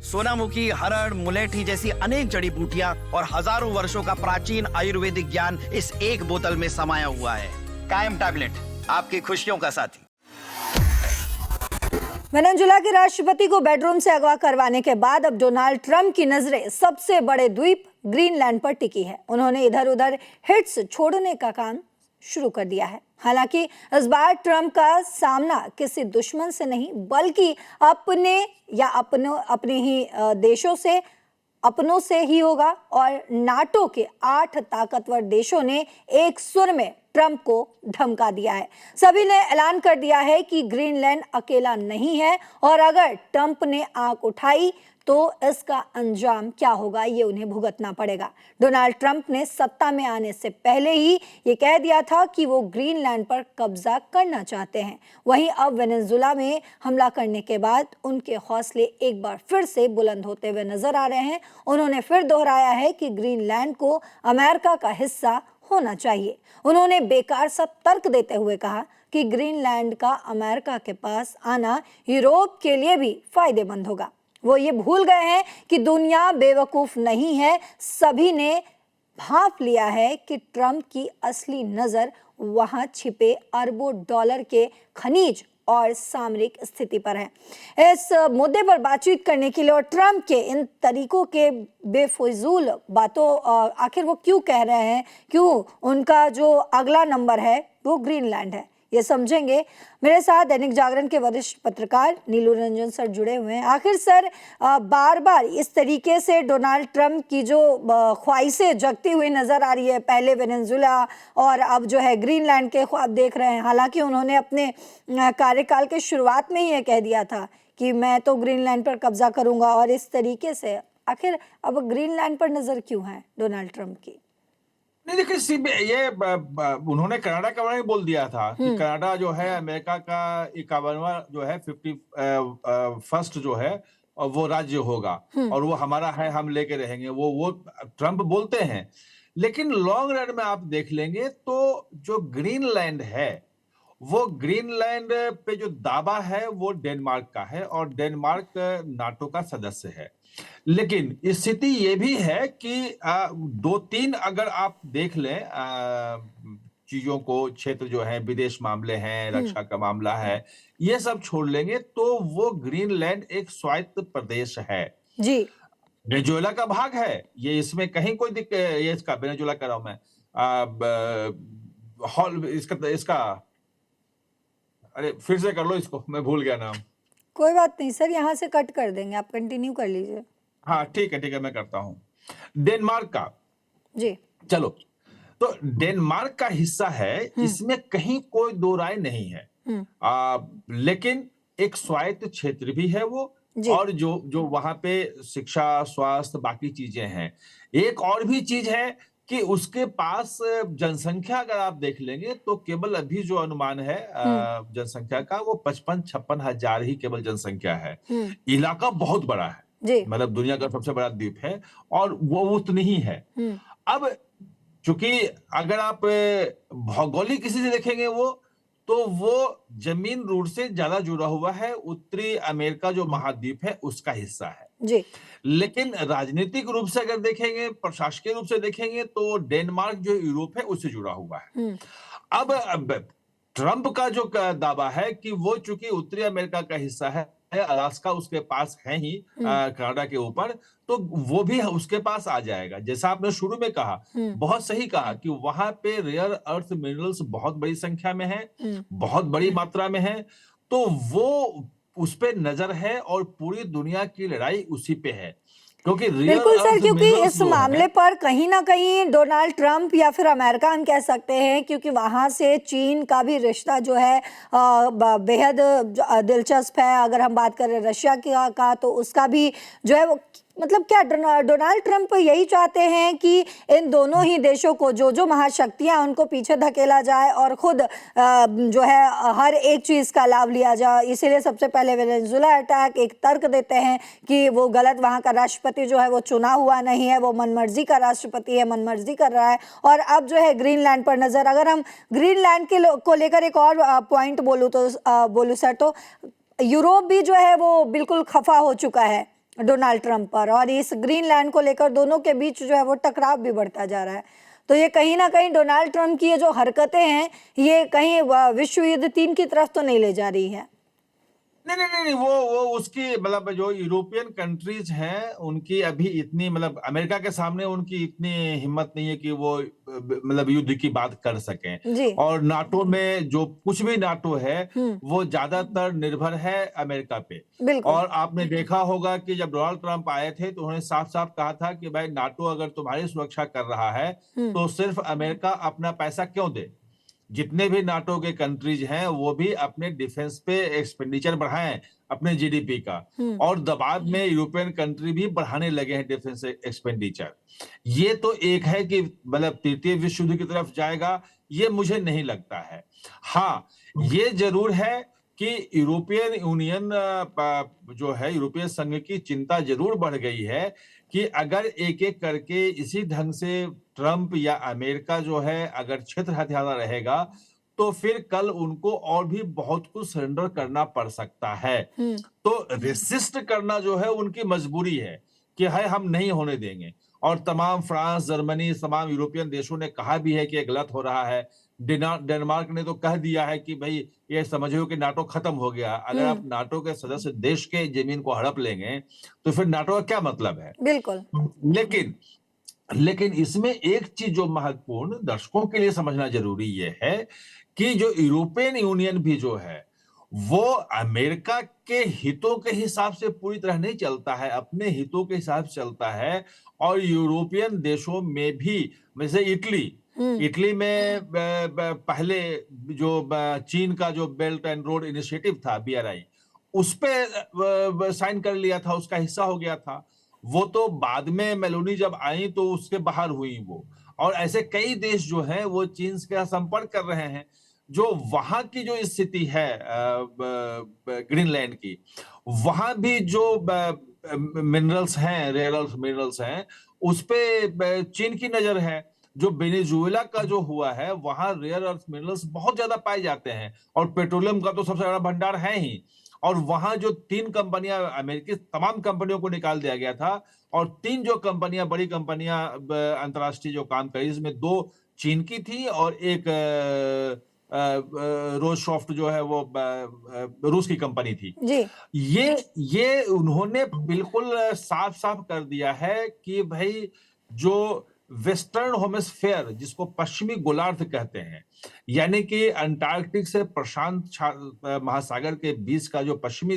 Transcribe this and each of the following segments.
सोनामुखी, हरड़, मुलेठी जैसी अनेक जड़ी बूटियां और हजारों वर्षों का प्राचीन आयुर्वेदिक ज्ञान इस एक बोतल में समाया हुआ है। कायम टैबलेट, आपकी खुशियों का साथी। वेनेजुएला के राष्ट्रपति को बेडरूम से अगवा करवाने के बाद अब डोनाल्ड ट्रंप की नजरें सबसे बड़े द्वीप ग्रीनलैंड पर टिकी है। उन्होंने इधर उधर हिट्स छोड़ने का काम शुरू कर दिया है। हालांकि इस बार ट्रंप का सामना किसी दुश्मन से नहीं बल्कि अपने ही देशों से, अपनों से ही होगा। और नाटो के 8 ताकतवर देशों ने एक सुर में ट्रंप को धमका दिया है। सभी ने ऐलान कर दिया है कि ग्रीनलैंड अकेला नहीं है और अगर ट्रंप ने आंख उठाई तो इसका अंजाम क्या होगा ये उन्हें भुगतना पड़ेगा। डोनाल्ड ट्रंप ने सत्ता में आने से पहले ही ये कह दिया था कि वो ग्रीनलैंड पर कब्जा करना चाहते हैं। वहीं अब वेनेजुएला में हमला करने के बाद उनके हौसले एक बार फिर से बुलंद होते हुए नजर आ रहे हैं। उन्होंने फिर दोहराया है कि ग्रीनलैंड को अमेरिका का हिस्सा होना चाहिए। उन्होंने बेकार सा तर्क देते हुए कहा कि ग्रीनलैंड का अमेरिका के पास आना यूरोप के लिए भी फायदेमंद होगा। वो ये भूल गए हैं कि दुनिया बेवकूफ नहीं है। सभी ने भांप लिया है कि ट्रंप की असली नजर वहां छिपे अरबों डॉलर के खनिज और सामरिक स्थिति पर है। इस मुद्दे पर बातचीत करने के लिए और ट्रंप के इन तरीकों के बेफिजूल बातों आखिर वो क्यों कह रहे हैं, क्यों उनका जो अगला नंबर है वो ग्रीनलैंड है, ये समझेंगे। मेरे साथ दैनिक जागरण के वरिष्ठ पत्रकार नीलू रंजन सर जुड़े हुए हैं। आखिर सर, बार बार इस तरीके से डोनाल्ड ट्रंप की जो ख्वाहिशें जगती हुई नजर आ रही है, पहले वेनेजुएला और अब जो है ग्रीनलैंड के ख्वाब देख रहे हैं। हालांकि उन्होंने अपने कार्यकाल के शुरुआत में ही ये कह दिया था कि मैं तो ग्रीनलैंड पर कब्जा करूंगा, और इस तरीके से आखिर अब ग्रीनलैंड पर नजर क्यों है डोनाल्ड ट्रंप की? नहीं देखिए, ये उन्होंने कनाडा के बारे में बोल दिया था कि कनाडा जो है अमेरिका का 51वां जो है 51st जो है और वो राज्य होगा और वो हमारा है, हम लेके रहेंगे, वो ट्रंप बोलते हैं। लेकिन लॉन्ग रन में आप देख लेंगे तो जो ग्रीनलैंड है वो ग्रीनलैंड पे जो दावा है वो डेनमार्क का है और डेनमार्क नाटो का सदस्य है। लेकिन स्थिति ये भी है कि 2-3 अगर आप देख लें चीजों को, क्षेत्र जो है, विदेश मामले हैं, रक्षा का मामला है, ये सब छोड़ लेंगे तो वो ग्रीनलैंड एक स्वायत्त प्रदेश है जी। वेनेजुएला का भाग है ये, इसमें कहीं कोई ये इसका वेनेजुएला कर रहा हूं मैं, इसका अरे फिर से कर लो इसको, मैं भूल गया नाम। कोई बात नहीं सर, यहाँ से कट कर देंगे, आप कंटिन्यू कर लीजिए। हाँ ठीक है, मैं करता हूँ। डेनमार्क का जी, चलो, तो डेनमार्क का हिस्सा है, इसमें कहीं कोई दो राय नहीं है। लेकिन एक स्वायत्त क्षेत्र भी है वो, और जो वहां पे शिक्षा, स्वास्थ्य, बाकी चीजें हैं। एक और भी चीज है कि उसके पास जनसंख्या अगर आप देख लेंगे तो केवल अभी जो अनुमान है जनसंख्या का वो 55-56 हजार ही केवल जनसंख्या है। इलाका बहुत बड़ा है, मतलब दुनिया का सबसे बड़ा द्वीप है और वो उतनी ही है। अब चूंकि अगर आप भौगोलिक किसी से देखेंगे तो वो जमीन रूट से ज्यादा जुड़ा हुआ है, उत्तरी अमेरिका जो महाद्वीप है उसका हिस्सा है जी। लेकिन राजनीतिक रूप से अगर देखेंगे, प्रशासकीय रूप से देखेंगे तो डेनमार्क जो यूरोप है उससे जुड़ा हुआ है। अब ट्रंप का जो दावा है कि वो चूंकि उत्तरी अमेरिका का हिस्सा है, अलास्का उसके पास है ही कनाडा के ऊपर, तो वो भी उसके पास आ जाएगा। जैसा आपने शुरू में कहा, बहुत सही कहा कि वहां पे रेयर अर्थ मिनरल्स बहुत बड़ी संख्या में है, बहुत बड़ी मात्रा में है, तो वो उस पे नजर है और पूरी दुनिया की लड़ाई उसी पे है। क्योंकि बिल्कुल सर, क्योंकि इस मामले पर कहीं ना कहीं डोनाल्ड ट्रंप या फिर अमेरिका हम कह सकते हैं, क्योंकि वहां से चीन का भी रिश्ता जो है बेहद दिलचस्प है। अगर हम बात करें रशिया का तो उसका भी जो है वो, मतलब क्या डोनाल्ड ट्रंप यही चाहते हैं कि इन दोनों ही देशों को, जो महाशक्तियां उनको पीछे धकेला जाए और खुद जो है हर एक चीज़ का लाभ लिया जाए। इसीलिए सबसे पहले वेनेजुएला अटैक एक तर्क देते हैं कि वो गलत, वहाँ का राष्ट्रपति जो है वो चुना हुआ नहीं है, वो मनमर्जी का राष्ट्रपति है, मनमर्जी कर रहा है। और अब जो है ग्रीनलैंड पर नज़र, अगर हम ग्रीनलैंड को लेकर एक और पॉइंट बोलूँ सर, तो यूरोप भी जो है वो बिल्कुल खफा हो चुका है डोनाल्ड ट्रंप पर, और इस ग्रीनलैंड को लेकर दोनों के बीच जो है वो टकराव भी बढ़ता जा रहा है। तो ये कहीं ना कहीं डोनाल्ड ट्रंप की ये जो हरकतें हैं, ये कहीं विश्व युद्ध 3 की तरफ तो नहीं ले जा रही है? नहीं, वो उसकी मतलब जो यूरोपियन कंट्रीज हैं उनकी अभी इतनी मतलब अमेरिका के सामने उनकी इतनी हिम्मत नहीं है कि वो मतलब युद्ध की बात कर सकें। जी। और नाटो में जो कुछ भी नाटो है वो ज्यादातर निर्भर है अमेरिका पे। बिल्कुल। और आपने देखा होगा कि जब डोनाल्ड ट्रंप आए थे तो उन्होंने साफ साफ कहा था कि भाई नाटो अगर तुम्हारी सुरक्षा कर रहा है तो सिर्फ अमेरिका अपना पैसा क्यों दे, जितने भी नाटो के कंट्रीज हैं वो भी अपने डिफेंस पे एक्सपेंडिचर बढ़ाएं अपने जीडीपी का। और दबाव में यूरोपियन कंट्री भी बढ़ाने लगे हैं डिफेंस एक्सपेंडिचर। ये तो एक है कि मतलब तृतीय विश्व युद्ध की तरफ जाएगा, ये मुझे नहीं लगता है। हाँ, ये जरूर है कि यूरोपियन यूनियन जो है यूरोपियन संघ की चिंता जरूर बढ़ गई है कि अगर एक एक करके इसी ढंग से ट्रंप या अमेरिका जो है अगर क्षेत्र हथियारा रहेगा तो फिर कल उनको और भी बहुत कुछ सरेंडर करना पड़ सकता है। तो रेसिस्ट करना जो है उनकी मजबूरी है कि है हम नहीं होने देंगे। और तमाम फ्रांस, जर्मनी, तमाम यूरोपियन देशों ने कहा भी है कि ये गलत हो रहा है। डेनमार्क ने तो कह दिया है कि भाई ये समझो कि नाटो खत्म हो गया। अगर आप नाटो के सदस्य देश के जमीन को हड़प लेंगे तो फिर नाटो का क्या मतलब है? बिल्कुल। लेकिन इसमें एक चीज जो महत्वपूर्ण दर्शकों के लिए समझना जरूरी ये है कि जो यूरोपियन यूनियन भी जो है वो अमेरिका के हितों के हिसाब से पूरी तरह नहीं चलता है, अपने हितों के हिसाब से चलता है। और यूरोपियन देशों में भी, जैसे इटली में पहले जो चीन का जो बेल्ट एंड रोड इनिशिएटिव था BRI, उस पे साइन कर लिया था, उसका हिस्सा हो गया था। वो तो बाद में मेलोनी जब आई तो उसके बाहर हुई वो। और ऐसे कई देश जो हैं वो चीन के संपर्क कर रहे हैं। जो वहां की जो स्थिति है ग्रीनलैंड की, वहां भी जो मिनरल्स हैं, रेयर अर्थ मिनरल्स हैं, उस पे चीन की नजर है। जो वेनेजुएला का जो हुआ है वहां रेयर अर्थ मिनरल्स बहुत ज्यादा पाए जाते हैं और पेट्रोलियम का तो सबसे बड़ा भंडार है ही। और वहां जो 3 कंपनियां, अमेरिकी तमाम कंपनियों को निकाल दिया गया था और 3 जो कंपनियां, बड़ी कंपनियां अंतरराष्ट्रीय जो काम करी, इसमें 2 चीन की थी और एक रोजसॉफ्ट जो है वो रूस की कंपनी थी। जी। ये उन्होंने बिल्कुल साफ साफ कर दिया है कि भाई जो वेस्टर्न हेमिस्फीयर जिसको पश्चिमी गोलार्ध कहते हैं, यानी कि अंटार्कटिक से प्रशांत महासागर के बीच का जो पश्चिमी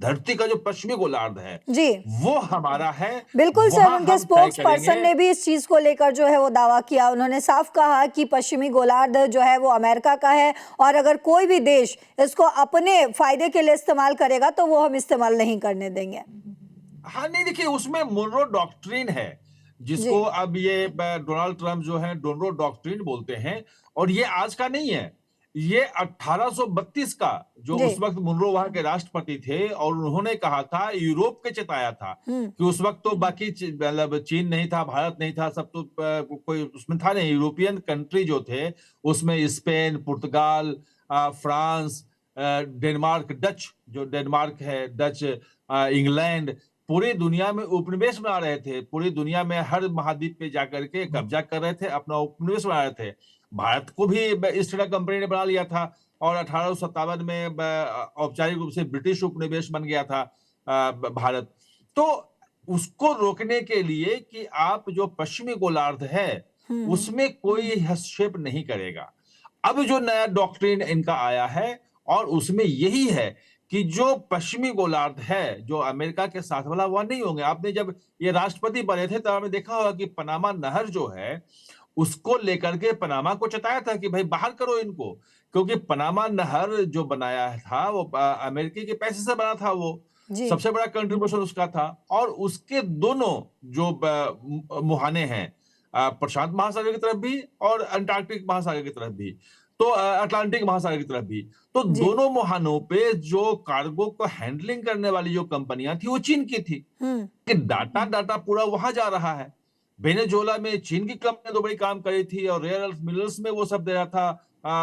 धरती का जो पश्चिमी गोलार्ध है जी, वो हमारा है। बिल्कुल सर, उनके स्पोक्स पर्सन ने भी इस चीज को लेकर जो है वो दावा किया। उन्होंने साफ कहा कि पश्चिमी गोलार्ध जो है वो अमेरिका का है और अगर कोई भी देश इसको अपने फायदे के लिए इस्तेमाल करेगा तो वो हम इस्तेमाल नहीं करने देंगे। हाँ, नहीं देखिए, उसमें मोनरो डॉक्ट्रिन है जिसको अब ये डोनाल्ड ट्रंप जो है डोनरो डॉक्ट्रिन बोलते हैं। और ये आज का नहीं है, ये 1832 का, जो उस वक्त मुनरो वहां के राष्ट्रपति थे और उन्होंने कहा था, यूरोप के चेताया था कि उस वक्त तो बाकी मतलब चीन नहीं था, भारत नहीं था, सब तो कोई उसमें था नहीं। यूरोपियन कंट्री जो थे उसमें स्पेन, पुर्तगाल, फ्रांस, डेनमार्क, डच जो डेनमार्क है, डच, इंग्लैंड, पूरी दुनिया में उपनिवेश बना रहे थे। पूरी दुनिया में हर महाद्वीप पे जाकर के कब्जा कर रहे थे, अपना उपनिवेश बना रहे थे। भारत को भी ईस्ट इंडिया कंपनी ने बना लिया था और 1857 में औपचारिक रूप से ब्रिटिश उपनिवेश बन गया था भारत। तो उसको रोकने के लिए कि आप जो पश्चिमी गोलार्ध है उसमें कोई हस्तक्षेप नहीं करेगा। अब जो नया डॉक्ट्रिन इनका आया है और उसमें यही है कि जो पश्चिमी गोलार्ध है जो अमेरिका के साथ वाला, वह नहीं होंगे। आपने जब ये राष्ट्रपति बने थे तब आपने देखा होगा कि पनामा नहर जो है उसको लेकर के पनामा को चताया था कि भाई बाहर करो इनको, क्योंकि पनामा नहर जो बनाया था वो अमेरिकी के पैसे से बना था, वो सबसे बड़ा कंट्रीब्यूशन उसका था। और उसके दोनों जो मुहाने हैं, प्रशांत महासागर की तरफ भी और अंटार्कटिक महासागर की तरफ भी, तो अटलांटिक महासागर की तरफ भी, तो दोनों मुहानों पे जो कार्गो को हैंडलिंग करने वाली जो कंपनियां थी वो चीन की थी। कि डाटा पूरा वहां जा रहा है। वेनेजुएला में चीन की कंपनी तो बड़ी काम करी थी और रेयर अर्थ मिनरल्स में वो सब दे रहा था,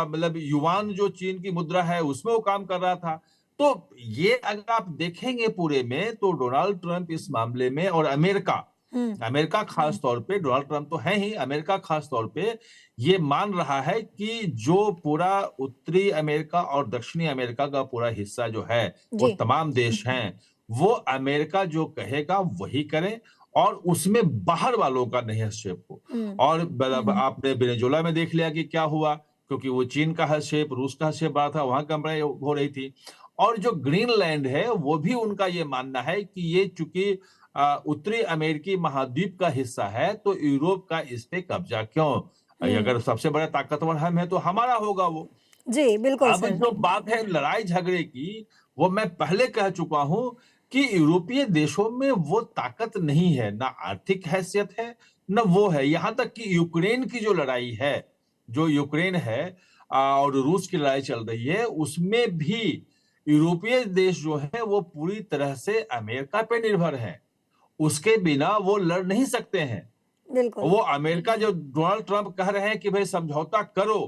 मतलब युआन जो चीन की मुद्रा है उसमें वो काम कर रहा था। तो ये अगर आप देखेंगे पूरे में, तो डोनाल्ड ट्रंप इस मामले में और अमेरिका खास तौर पे, डोनाल्ड ट्रंप तो है ही, अमेरिका खास तौर पे ये मान रहा है कि जो पूरा उत्तरी अमेरिका और दक्षिणी अमेरिका का पूरा हिस्सा जो है, वो तमाम देश हैं, वो अमेरिका जो कहेगा वही करें और उसमें बाहर वालों का नहीं हस्तक्षेप हो। और आपने वेनेजुएला में देख लिया कि क्या हुआ, क्योंकि वो चीन का हस्तक्षेप, रूस का हस्तक्षेप बड़ा था, वहां कंपनी हो रही थी। और जो ग्रीनलैंड है, वो भी उनका ये मानना है कि ये चूंकि उत्तरी अमेरिकी महाद्वीप का हिस्सा है, तो यूरोप का इस पे कब्जा क्यों? अगर सबसे बड़ा ताकतवर हम है तो हमारा होगा वो। जी बिल्कुल अब सर। जो बात है लड़ाई झगड़े की, वो मैं पहले कह चुका हूं कि यूरोपीय देशों में वो ताकत नहीं है, ना आर्थिक हैसियत है, न वो है। यहां तक कि यूक्रेन की जो लड़ाई है, जो यूक्रेन है और रूस की लड़ाई चल रही है, उसमें भी यूरोपीय देश जो है वो पूरी तरह से अमेरिका पे निर्भर हैं। उसके बिना वो लड़ नहीं सकते हैं। बिल्कुल। वो अमेरिका, जो डोनाल्ड ट्रंप कह रहे हैं कि भाई समझौता करो,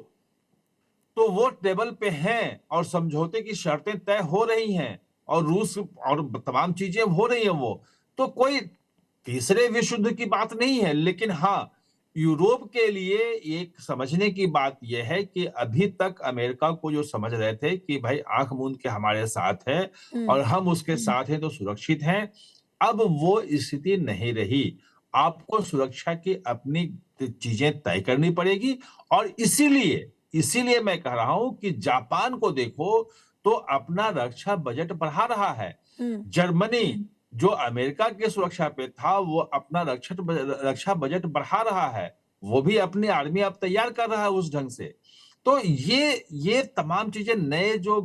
तो वो टेबल पे हैं और समझौते की शर्तें तय हो रही हैं और रूस और तमाम चीजें हो रही हैं। वो तो कोई तीसरे विश्व युद्ध की बात नहीं है, लेकिन हाँ, यूरोप के लिए एक समझने की बात यह है कि अभी तक अमेरिका को जो समझ रहे थे कि भाई आंख मूंद के हमारे साथ है और हम उसके साथ हैं तो सुरक्षित हैं, अब वो स्थिति नहीं रही। आपको सुरक्षा की अपनी चीजें तय करनी पड़ेगी और इसीलिए मैं कह रहा हूं कि जापान को देखो, तो अपना रक्षा बजट बढ़ा रहा है। जर्मनी, जो अमेरिका की सुरक्षा पे था, वो अपना रक्षा बजट बढ़ा रहा है। वो भी अपनी आर्मी अब तैयार कर रहा है उस ढंग से। तो ये तमाम चीजें, नए जो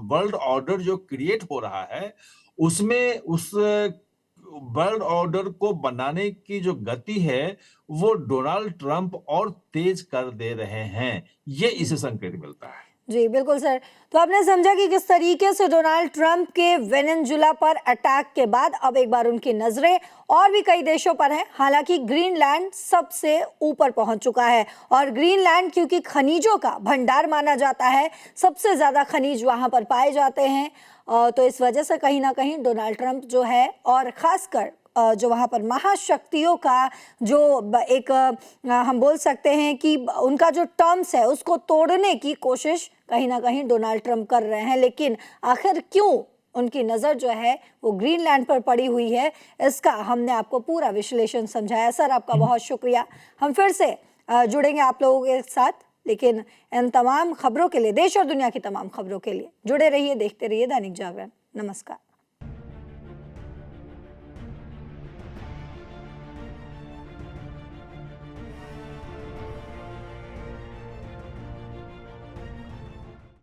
वर्ल्ड ऑर्डर जो क्रिएट हो रहा है, उसमें उस वर्ल्ड ऑर्डर को बनाने की जो गति है, वो डोनाल्ड ट्रंप और तेज कर दे रहे हैं। ये इसे संकेत मिलता है। जी बिल्कुल सर। तो आपने समझा कि किस तरीके से डोनाल्ड ट्रंप के वेनेजुएला पर अटैक के बाद अब एक बार उनकी नजरें और भी कई देशों पर हैं। हालांकि ग्रीनलैंड सबसे ऊपर पहुंच चुका है और ग्रीनलैंड क्योंकि खनिजों का भंडार माना जाता है, सबसे ज्यादा खनिज वहां पर पाए जाते हैं, तो इस वजह से कहीं ना कहीं डोनाल्ड ट्रंप जो है, और खासकर जो वहाँ पर महाशक्तियों का जो एक हम बोल सकते हैं कि उनका जो टर्म्स है उसको तोड़ने की कोशिश कहीं ना कहीं डोनाल्ड ट्रंप कर रहे हैं। लेकिन आखिर क्यों उनकी नज़र जो है वो ग्रीनलैंड पर पड़ी हुई है, इसका हमने आपको पूरा विश्लेषण समझाया। सर आपका बहुत शुक्रिया। हम फिर से जुड़ेंगे आप लोगों के साथ, लेकिन इन तमाम खबरों के लिए, देश और दुनिया की तमाम खबरों के लिए जुड़े रहिए, देखते रहिए दैनिक जागरण। नमस्कार।